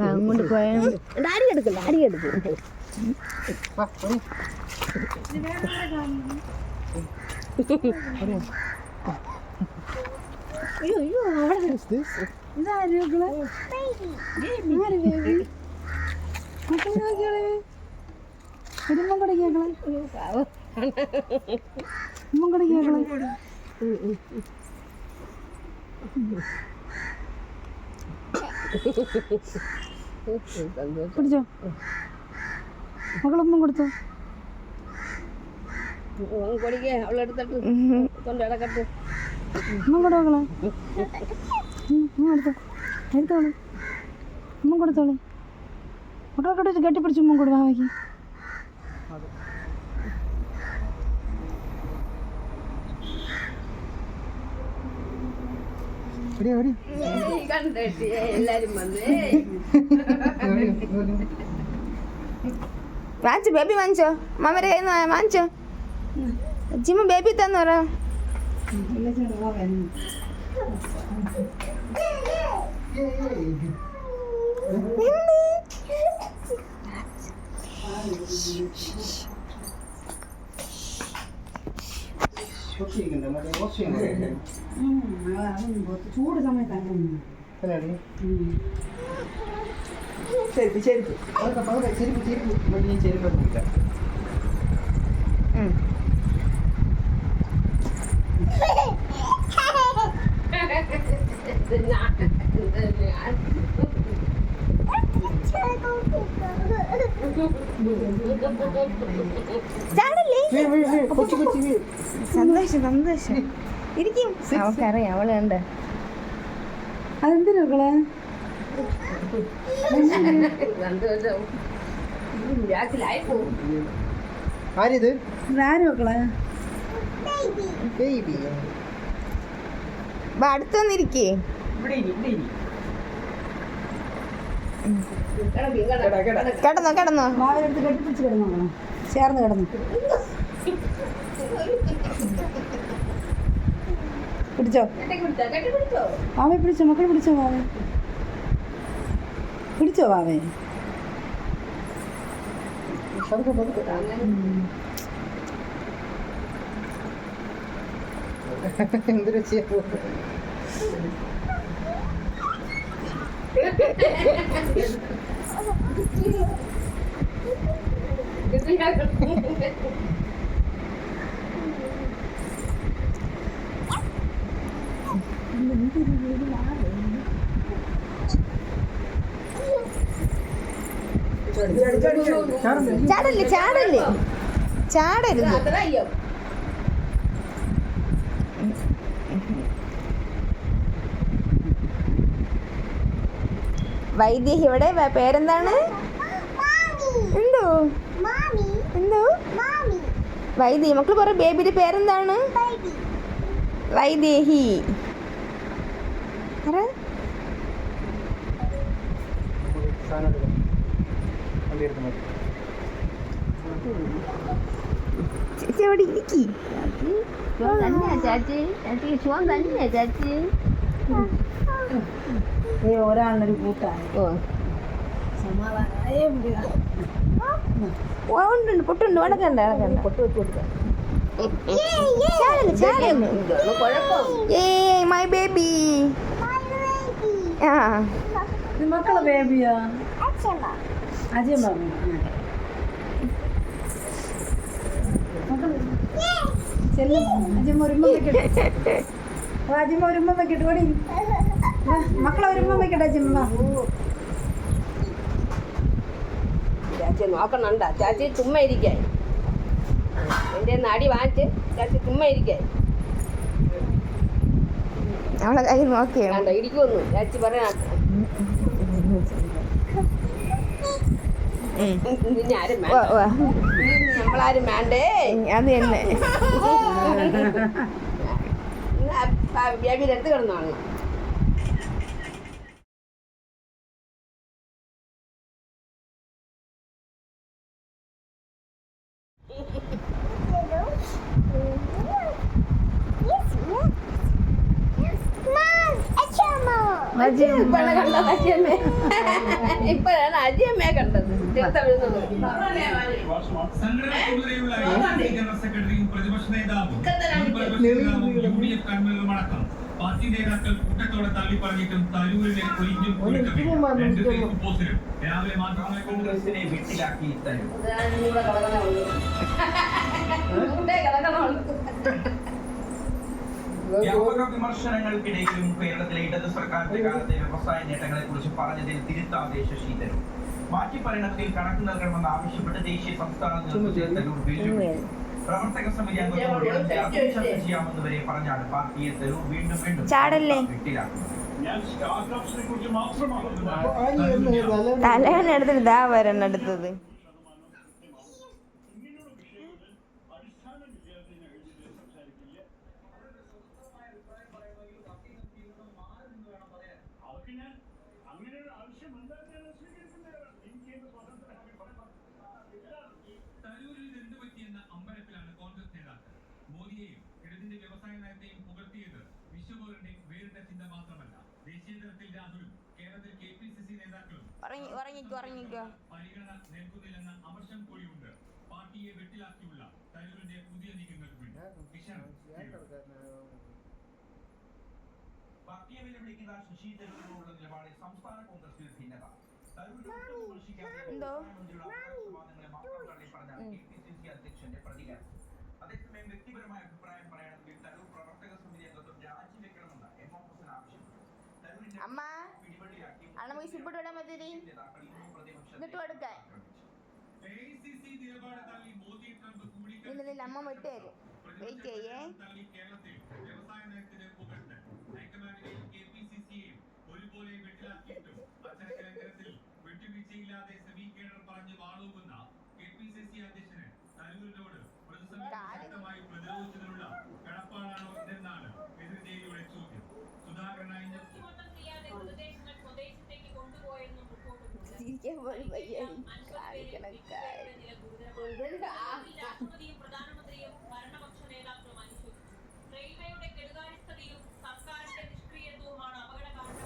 അങ്ങോട്ട് പോയാ ഡാഡി എടുക്കും അയ്യോ അയ്യോ അവിടെ ഇതാരോഗ്കള് മക്കളെ നോക്കിയോളെ ഉമ്മ കൂടെ കേൾക്കളെ ഉമ്മ കൂടെ കേൾക്കളെ പിടിച്ചോ മക്കളൊന്നും കൊടുത്തോ അവളെടുത്തിട്ട് കൊണ്ട് ഇടക്കട്ടെ ഉമ്മ കൂടെ മക്കളെ എടുത്തോ എടുത്തോളൂ ഉമ്മ കൊടുത്തോളൂ മക്കളെ കെട്ടിപ്പിടിച്ച് ഉമ്മ കൂടെ വാവയ്ക്ക് വാങ്ങിച്ചോ ബേബി വാങ്ങിച്ചോ മാമരെ കയ്യിൽ നിന്ന് വാങ്ങിച്ചോ ജിമ്മ ബേബി തന്നു പറ ചൂട് സമയത്താണ് ചെരുപ്പ് ചെരുപ്പ് ചെരുപ്പ് ചെരുപ്പ് ചെരുപ്പ് സന്തോഷം സന്തോഷം ഇരിക്കും അവൾക്കറിയാം അവള് കണ്ട് അതെന്തിനാ മക്കളെ ആരിത് ആര് മക്കളെ അടുത്തൊന്നിരിക്കേ കിടന്നോ കിടന്നോ മാവിലെടുത്ത് കെട്ടിപ്പിടിച്ച് കിടന്നോ ചേർന്ന് കിടന്നു പിടിച്ചോ വാവെ പിടിച്ചോ മക്കളെ പിടിച്ചോ വാവെ പിടിച്ചോ വാവേ എന്തൊരു ചാടല്ലേ ചാടല്ലേ ചാടരുത് വൈദേഹി ഇവിടെ പേരെന്താണ് എന്തോ എന്തോ വൈദേഹി മക്കൾ പറ ബേബിയുടെ പേരെന്താണ് വൈദേഹി ചേച്ചി അവിടെ ഇരിക്കി ചാച്ചി ഒരാളിനൊരു കൂട്ടാണ് ഉണ്ട് പൊട്ടുണ്ട് വടക്കണ്ട വടക്കണ്ട പൊട്ട് വെച്ച് കൊടുക്കാം മൈ ബേബി ആ മക്കളെ ബേബിയാ അജയൻ പറഞ്ഞു അജയമ്മ ഒരുമ്മ വെക്കട്ടെ അജയമ്മ ഒരുമ്മ വെക്കട്ടെ ഓടി മക്കളെ ഒരുമ്മ വെക്കട്ടെ അജയമ്മ ചാച്ചി നോക്കണണ്ട ചാച്ചി ചുമ്മാ ഇരിക്കായി എൻ്റെ അടി വാങ്ങിച്ച് ചാച്ചി ചുമ്മാ ഇരിക്കായി അവളെ കൈ നോക്കിയോ ഇടിക്കൊന്നു ചാച്ചി പറയാ നമ്മളാരും വേണ്ടേ അത് തന്നെ ബേബിയുടെ അടുത്ത് കിടന്നാണ് ഇപ്പോഴാണ് കണ്ടത് അജിയമ്മേ. ഇപ്പോഴാണ് അജിയമ്മയെ കണ്ടത്. സെക്രട്ടറിയും പ്രതിപക്ഷ നേതാവും കൺവീനറുമടക്കം പാർട്ടി നേതാക്കൾ കൂട്ടത്തോടെ തള്ളി പറഞ്ഞിട്ടും തരൂരിനെ ഒഴിഞ്ഞും പോസ്റ്റിലും രാവിലെ മാധ്യമങ്ങളെ കോൺഗ്രസിനെ വെട്ടിലാക്കി തരൂർ. വ്യാപക വിമർശനങ്ങൾക്കിടയിലും കേരളത്തിലെ ഇടത് സർക്കാരിന്റെ കാലത്തെ വ്യവസായ നേട്ടങ്ങളെ കുറിച്ച് പറഞ്ഞതിൽ തിരുത്താതെ ശശി തരൂർ. മാറ്റി പറയണത്തിൽ കണക്ക് നൽകണമെന്ന് ആവശ്യപ്പെട്ട് ദേശീയ സംസ്ഥാന നേതൃത്വത്തിൽ തരൂർ വെല്ലുവിളി. പ്രവർത്തക സമിതി അംഗങ്ങളോട് ചർച്ച ചെയ്യാമെന്ന് വരെ പറഞ്ഞാണ് പാർട്ടിയെ തരൂർ വീണ്ടും വെട്ടിലാക്കുന്നത്. തലവനെടുത്തിട്ട് ഇതാ വരണം അടുത്തത്. തരൂരിൽ എന്ത് പറ്റിയെന്ന അമ്പരപ്പിലാണ് കോൺഗ്രസ് നേതാക്കൾ. മോദിയെയും ഇടതിന്റെ വ്യവസായ നയത്തെയും പുകഴ്ത്തിയത് വിശ്വപൗരന്റെ വേറിട്ട ചിന്ത മാത്രമല്ല. ദേശീയ തലത്തിൽ രാഹുലും കേരളത്തിൽ KPCC നേതാക്കളും പരിഗണന നൽകുന്നില്ലെന്ന അമർഷം കൂടിയുണ്ട് പാർട്ടിയെ വെട്ടിലാക്കിയുള്ള തരൂരിന്റെ പുതിയ നീക്കങ്ങൾക്ക് വേണ്ടി. പാർട്ടിയെ വെല്ലുവിളിക്കുന്ന ശശി തരൂരിനോടുള്ള നിലപാടിൽ സംസ്ഥാന കോൺഗ്രസിൽ ഭിന്നത. അധ്യക്ഷന്റെ പ്രതികരണം. അതേസമയം വ്യക്തിപരമായ അഭിപ്രായം പറയണമെങ്കിൽ തരൂർ പ്രവർത്തക സമിതി അംഗത്വം രാജിവെക്കണമെന്ന് എം ഹസൻ ആവശ്യപ്പെട്ടു. അമ്മ വിട്ടുതരും. വെയിറ്റ് ചെയ്യേ. വ്യവസായ നയത്തിന് പുകഴ്ത്ത് ഹൈക്കമാൻഡിനെയും KPCCയെയും ഒരുപോലെ വെട്ടിലാക്കിയിട്ടും അച്ചടക്കലംഘനത്തിൽ വിട്ടുവീഴ്ചയില്ലാതെ സെമി കേഡർ പറഞ്ഞ് വാളൂകുന്ന KPCC അധ്യക്ഷന് തരൂരിനോട് ശക്തമായി പ്രതിരോധിച്ചതിനുള്ള കടപ്പാടാണോ ഇതെന്നാണ് എതിർജയിലൂടെ ചോദ്യം. സുധാകരൻ പ്രധാനമന്ത്രിയും ഭരണപക്ഷ നേതാക്കളും അനുശോചിച്ചു. റെയിൽവേയുടെ കെടുകാര്യസ്ഥതയും സർക്കാരിന്റെ നിഷ്ക്രിയത്വവുമാണ് അപകട കാരണം.